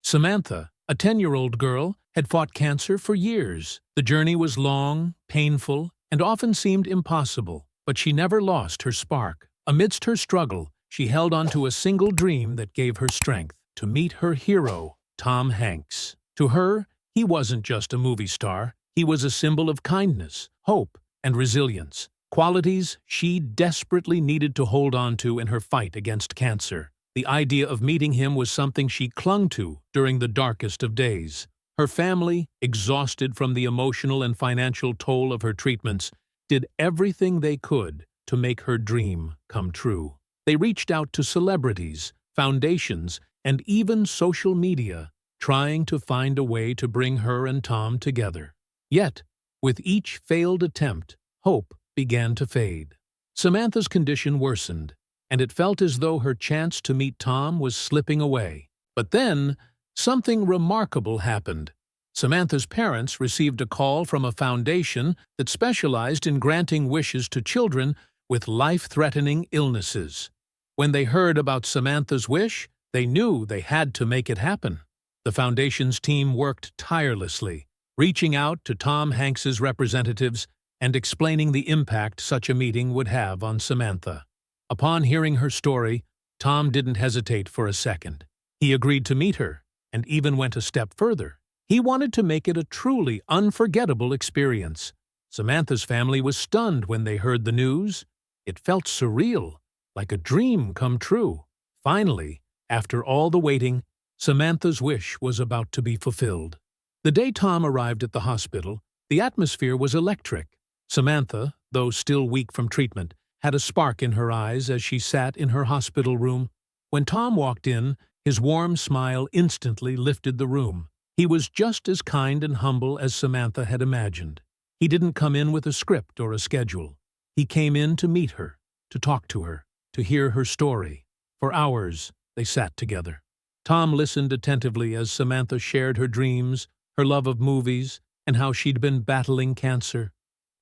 Samantha, a 10-year-old girl, had fought cancer for years. The journey was long, painful, and often seemed impossible, but she never lost her spark. Amidst her struggle, she held on to a single dream that gave her strength: to meet her hero, Tom Hanks. To her, he wasn't just a movie star. He was a symbol of kindness, hope, and resilience, qualities she desperately needed to hold on to in her fight against cancer. The idea of meeting him was something she clung to during the darkest of days. Her family, exhausted from the emotional and financial toll of her treatments, did everything they could to make her dream come true. They reached out to celebrities, foundations, and even social media, trying to find a way to bring her and Tom together. Yet, with each failed attempt, hope began to fade. Samantha's condition worsened, and it felt as though her chance to meet Tom was slipping away. But then, something remarkable happened. Samantha's parents received a call from a foundation that specialized in granting wishes to children with life-threatening illnesses. When they heard about Samantha's wish, they knew they had to make it happen. The foundation's team worked tirelessly, reaching out to Tom Hanks's representatives and explaining the impact such a meeting would have on Samantha. Upon hearing her story, Tom didn't hesitate for a second. He agreed to meet her, and even went a step further. He wanted to make it a truly unforgettable experience. Samantha's family was stunned when they heard the news. It felt surreal, like a dream come true. Finally, after all the waiting, Samantha's wish was about to be fulfilled. The day Tom arrived at the hospital, the atmosphere was electric. Samantha, though still weak from treatment, had a spark in her eyes as she sat in her hospital room. When Tom walked in, his warm smile instantly lifted the room. He was just as kind and humble as Samantha had imagined. He didn't come in with a script or a schedule. He came in to meet her, to talk to her, to hear her story. For hours, they sat together. Tom listened attentively as Samantha shared her dreams, her love of movies, and how she'd been battling cancer.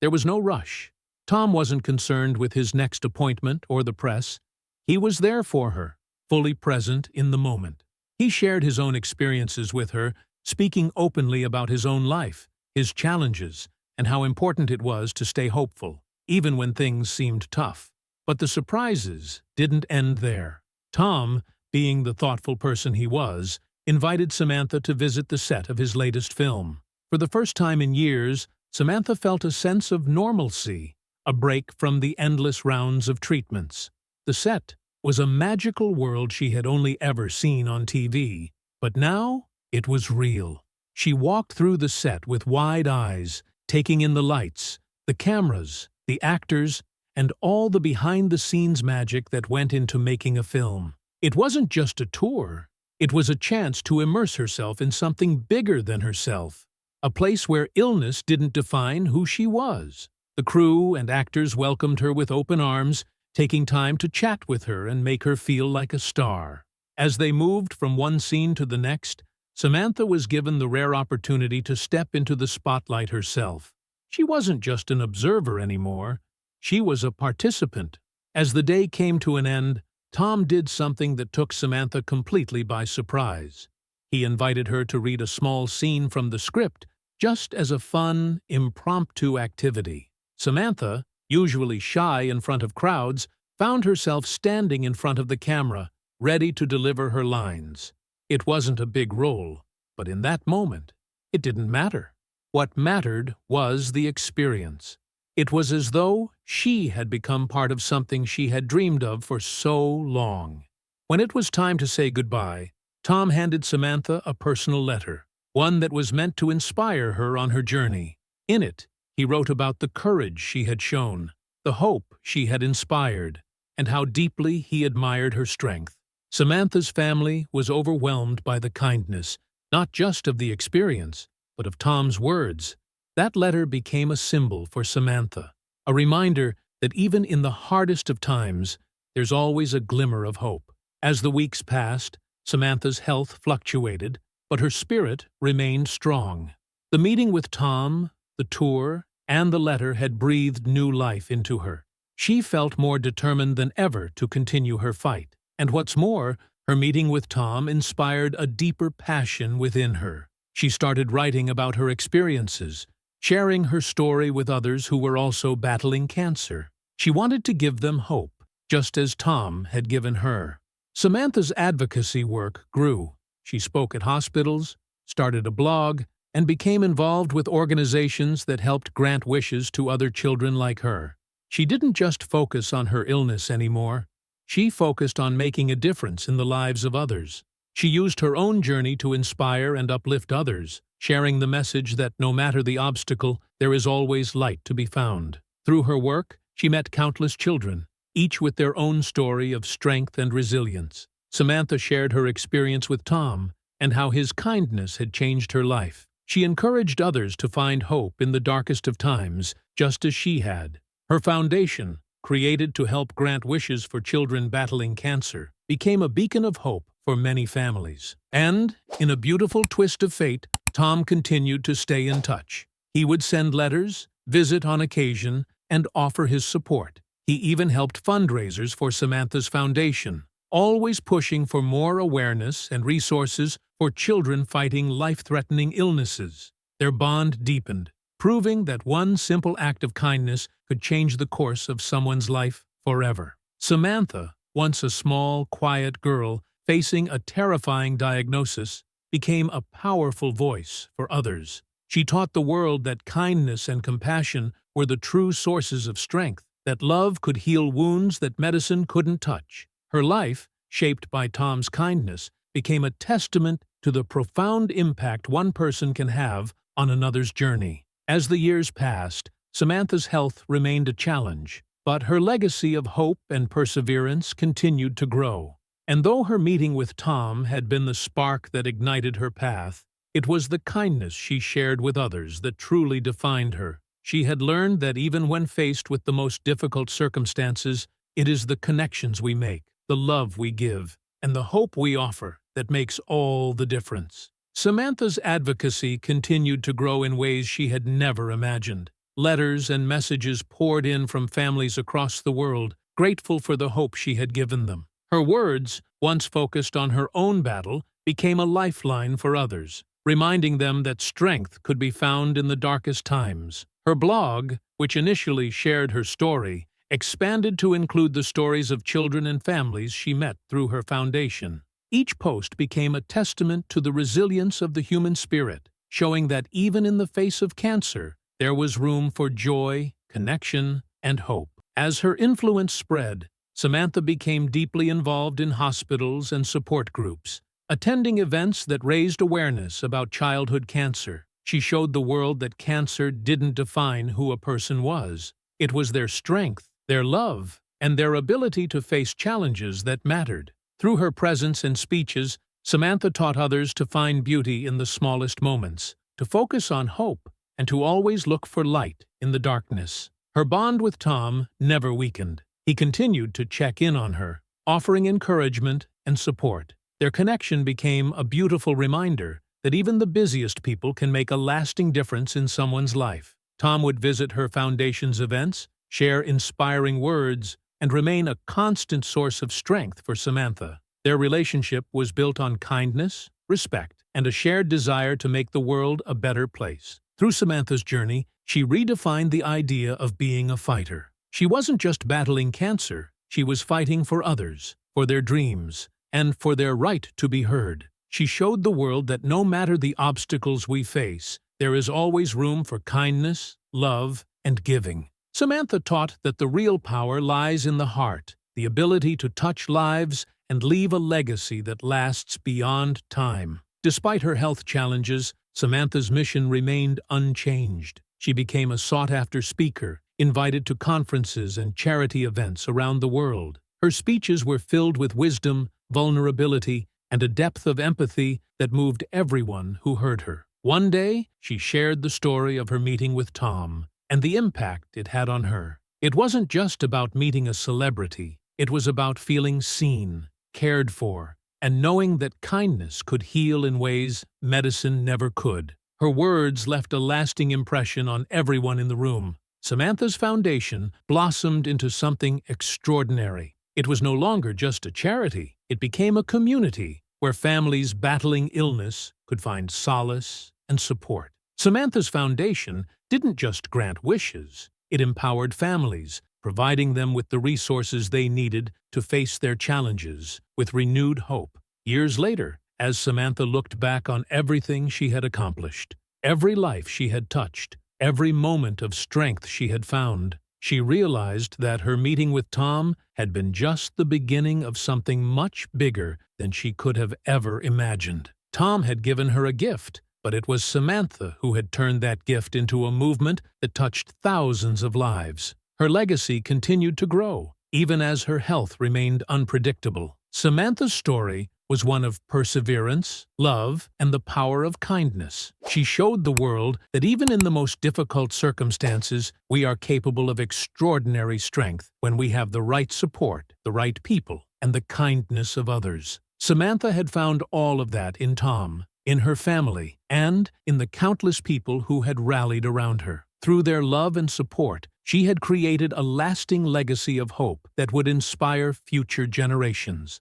There was no rush. Tom wasn't concerned with his next appointment or the press. He was there for her, fully present in the moment. He shared his own experiences with her, speaking openly about his own life, his challenges, and how important it was to stay hopeful, even when things seemed tough. But the surprises didn't end there. Tom, being the thoughtful person he was, invited Samantha to visit the set of his latest film. For the first time in years, Samantha felt a sense of normalcy, a break from the endless rounds of treatments. The set was a magical world she had only ever seen on TV, but now it was real. She walked through the set with wide eyes, taking in the lights, the cameras, the actors, and all the behind-the-scenes magic that went into making a film. It wasn't just a tour. It was a chance to immerse herself in something bigger than herself, a place where illness didn't define who she was. The crew and actors welcomed her with open arms, taking time to chat with her and make her feel like a star. As they moved from one scene to the next, Samantha was given the rare opportunity to step into the spotlight herself. She wasn't just an observer anymore. She was a participant. As the day came to an end, Tom did something that took Samantha completely by surprise. He invited her to read a small scene from the script, just as a fun, impromptu activity. Samantha, usually shy in front of crowds, found herself standing in front of the camera, ready to deliver her lines. It wasn't a big role, but in that moment, it didn't matter. What mattered was the experience. It was as though she had become part of something she had dreamed of for so long. When it was time to say goodbye, Tom handed Samantha a personal letter, one that was meant to inspire her on her journey. In it, he wrote about the courage she had shown, the hope she had inspired, and how deeply he admired her strength. Samantha's family was overwhelmed by the kindness, not just of the experience, but of Tom's words. That letter became a symbol for Samantha, a reminder that even in the hardest of times, there's always a glimmer of hope. As the weeks passed, Samantha's health fluctuated, but her spirit remained strong. The meeting with Tom, the tour, and the letter had breathed new life into her. She felt more determined than ever to continue her fight. And what's more, Her meeting with Tom inspired a deeper passion within her. She started writing about her experiences, sharing her story with others who were also battling cancer. She wanted to give them hope, just as Tom had given her. Samantha's advocacy work grew. She spoke at hospitals, started a blog, and became involved with organizations that helped grant wishes to other children like her. She didn't just focus on her illness anymore. She focused on making a difference in the lives of others. She used her own journey to inspire and uplift others, sharing the message that no matter the obstacle, there is always light to be found. Through her work, she met countless children, each with their own story of strength and resilience. Samantha shared her experience with Tom and how his kindness had changed her life. She encouraged others to find hope in the darkest of times, just as she had. Her foundation, created to help grant wishes for children battling cancer, became a beacon of hope for many families. And, in a beautiful twist of fate, Tom continued to stay in touch. He would send letters, visit on occasion, and offer his support. He even helped fundraisers for Samantha's foundation, always pushing for more awareness and resources for children fighting life-threatening illnesses. Their bond deepened, proving that one simple act of kindness could change the course of someone's life forever. Samantha, once a small, quiet girl facing a terrifying diagnosis, became a powerful voice for others. She taught the world that kindness and compassion were the true sources of strength, that love could heal wounds that medicine couldn't touch. Her life, shaped by Tom's kindness, became a testament to the profound impact one person can have on another's journey. As the years passed, Samantha's health remained a challenge, but her legacy of hope and perseverance continued to grow. And though her meeting with Tom had been the spark that ignited her path, it was the kindness she shared with others that truly defined her. She had learned that even when faced with the most difficult circumstances, it is the connections we make, the love we give, and the hope we offer that makes all the difference. Samantha's advocacy continued to grow in ways she had never imagined. Letters and messages poured in from families across the world, grateful for the hope she had given them. Her words, once focused on her own battle, became a lifeline for others, reminding them that strength could be found in the darkest times. Her blog, which initially shared her story, expanded to include the stories of children and families she met through her foundation. Each post became a testament to the resilience of the human spirit, showing that even in the face of cancer, there was room for joy, connection, and hope. As her influence spread, Samantha became deeply involved in hospitals and support groups, attending events that raised awareness about childhood cancer. She showed the world that cancer didn't define who a person was. It was their strength, their love, and their ability to face challenges that mattered. Through her presence and speeches, Samantha taught others to find beauty in the smallest moments, to focus on hope, and to always look for light in the darkness. Her bond with Tom never weakened. He continued to check in on her, offering encouragement and support. Their connection became a beautiful reminder that even the busiest people can make a lasting difference in someone's life. Tom would visit her foundation's events, share inspiring words, and remain a constant source of strength for Samantha. Their relationship was built on kindness, respect, and a shared desire to make the world a better place. Through Samantha's journey, she redefined the idea of being a fighter. She wasn't just battling cancer, she was fighting for others, for their dreams, and for their right to be heard. She showed the world that no matter the obstacles we face, there is always room for kindness, love, and giving. Samantha taught that the real power lies in the heart, the ability to touch lives and leave a legacy that lasts beyond time. Despite her health challenges, Samantha's mission remained unchanged. She became a sought-after speaker, invited to conferences and charity events around the world. Her speeches were filled with wisdom, vulnerability, and a depth of empathy that moved everyone who heard her. One day, she shared the story of her meeting with Tom and the impact it had on her. It wasn't just about meeting a celebrity. It was about feeling seen, cared for, and knowing that kindness could heal in ways medicine never could. Her words left a lasting impression on everyone in the room. Samantha's foundation blossomed into something extraordinary. It was no longer just a charity. It became a community where families battling illness could find solace and support. Samantha's foundation didn't just grant wishes. It empowered families, providing them with the resources they needed to face their challenges with renewed hope. Years later, as Samantha looked back on everything she had accomplished, every life she had touched, every moment of strength she had found, she realized that her meeting with Tom had been just the beginning of something much bigger than she could have ever imagined. Tom had given her a gift, but it was Samantha who had turned that gift into a movement that touched thousands of lives. Her legacy continued to grow, even as her health remained unpredictable. Samantha's story was one of perseverance, love, and the power of kindness. She showed the world that even in the most difficult circumstances, we are capable of extraordinary strength when we have the right support, the right people, and the kindness of others. Samantha had found all of that in Tom, in her family, and in the countless people who had rallied around her. Through their love and support, she had created a lasting legacy of hope that would inspire future generations.